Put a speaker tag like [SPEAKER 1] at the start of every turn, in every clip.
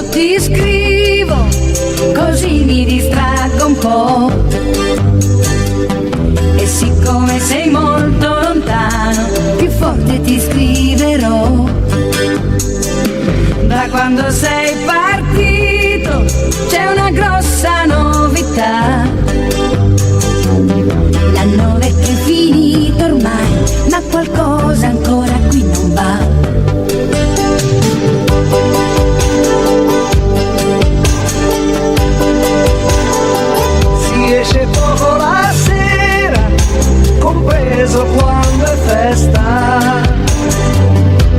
[SPEAKER 1] io ti scrivo, così mi distraggo un po'. E siccome sei molto lontano, più forte ti scriverò. Da quando sei partito c'è una grossa novità. L'anno vecchio è finito ormai, ma qualcosa ancora qui non va.
[SPEAKER 2] Si esce poco la sera, compreso quando è festa,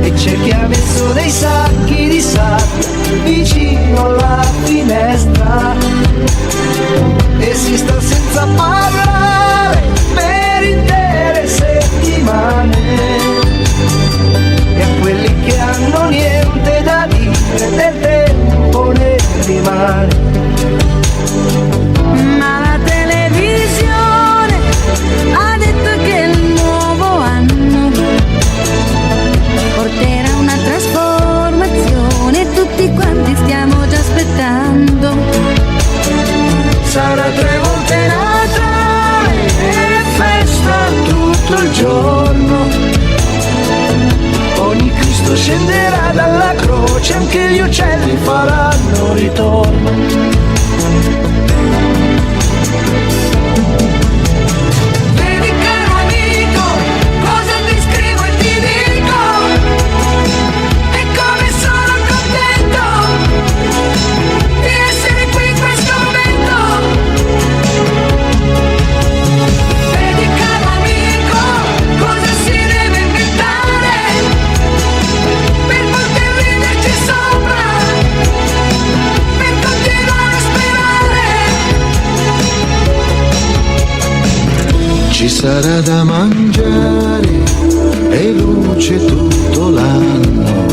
[SPEAKER 2] e c'è chi ha messo dei sacchi di sabbia vicino alla finestra, e si sta senza parlare per intere settimane, e a quelli che hanno niente da dire del tempo ne rimane.
[SPEAKER 1] Ma la televisione ha detto che il nuovo anno porterà una trasformazione, tutti quanti stiamo già aspettando.
[SPEAKER 2] Sarà 3 volte Natale e festa tutto il giorno. Ogni Cristo scenderà dalla croce, anche gli uccelli faranno ritorno.
[SPEAKER 1] Vedi caro amico, cosa ti scrivo e ti dico, e come sono contento di essere qui in questo momento. Vedi caro amico, cosa si deve inventare per poter riderci sopra, per continuare a sperare.
[SPEAKER 3] Ci sarà da mangiare e luce tutto l'anno,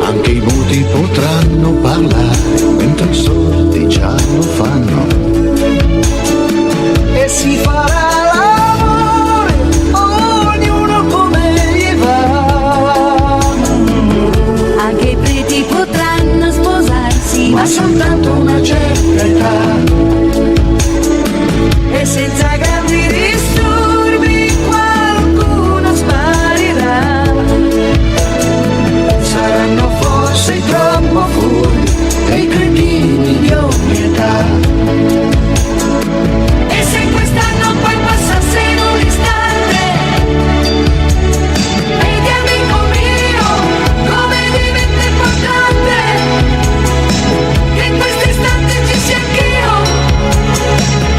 [SPEAKER 3] anche i muti potranno parlare mentre i sordi già lo fanno.
[SPEAKER 2] E si farà l'amore, ognuno come gli va.
[SPEAKER 1] Anche i preti potranno sposarsi,
[SPEAKER 2] Ma soltanto una certa età,
[SPEAKER 1] e senza grandi disturbi qualcuno sparirà.
[SPEAKER 2] saranno forse i troppo furbi e i cretini di ogni età.
[SPEAKER 1] E se quest'anno poi passasse in un istante, vedi amico mio come diventa importante che in questo istante ci sia anch'io.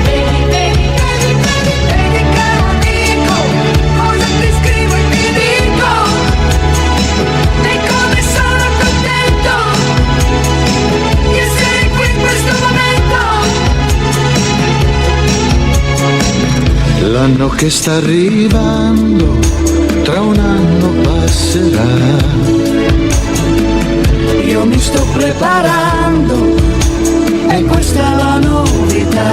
[SPEAKER 1] Vedi, vedi, vedi, vedi, vedi caro amico, cosa ti scrivo e ti dico, e come sono contento di essere qui in questo momento.
[SPEAKER 3] L'anno che sta arrivando, tra un anno passerà.
[SPEAKER 2] Io mi sto preparando e questa è la novità.